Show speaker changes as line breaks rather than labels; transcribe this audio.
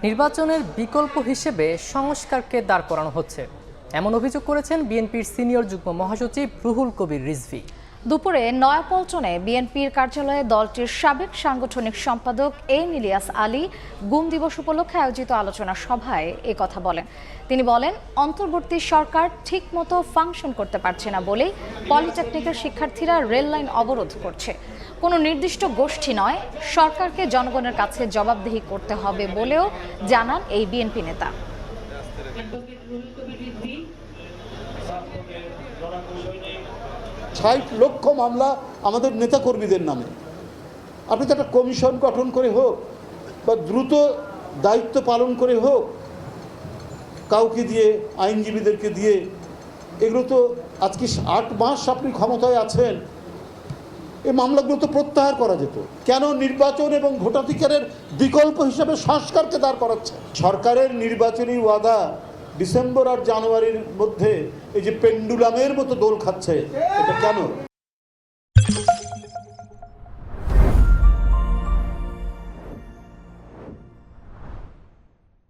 নির্বাচনের বিকল্প হিসেবে সংস্কারকে দাঁড় করানো হচ্ছে, এমন অভিযোগ করেছেন বিএনপির সিনিয়র যুগ্ম মহাসচিব রুহুল কবির রিজভী।
দুপুরে নয়াপল্টনে বিএনপির কার্যালয়ে দলটির সাবেক সাংগঠনিক সম্পাদক এম ইলিয়াস আলী গুম দিবস উপলক্ষে আয়োজিত আলোচনা সভায় কথা বলেন। তিনি বলেন, অন্তর্বর্তী সরকার ঠিকমতো ফাংশন করতে পারছে না বলেই পলিটেকনিকের শিক্ষার্থীরা রেল লাইন অবরোধ করছে। কোনো নির্দিষ্ট গোষ্ঠী নয়, সরকারকে জনগণের কাছে জবাবদিহি করতে হবে বলেও জানান এই বিএনপি নেতা।
৬০ লক্ষ মামলা আমাদের নেতাকর্মীদের নামে। আপনি তো একটা কমিশন গঠন করে হোক বা দ্রুত দায়িত্ব পালন করে হোক, কাউকে দিয়ে, আইনজীবীদেরকে দিয়ে, এগুলো তো আজকে ৮ মাস আপনি ক্ষমতায় আছেন, এই মামলাগুলো তো প্রত্যাহার করা যেত। কেন নির্বাচন এবং ভোটাধিকারের বিকল্প হিসাবে সংস্কারকে দাঁড় করাচ্ছে? সরকারের নির্বাচনী ওয়াদা ডিসেম্বর আর জানুয়ারির মধ্যে এই যে পেন্ডুলামের মতো দোল খাচ্ছে, এটা কেন?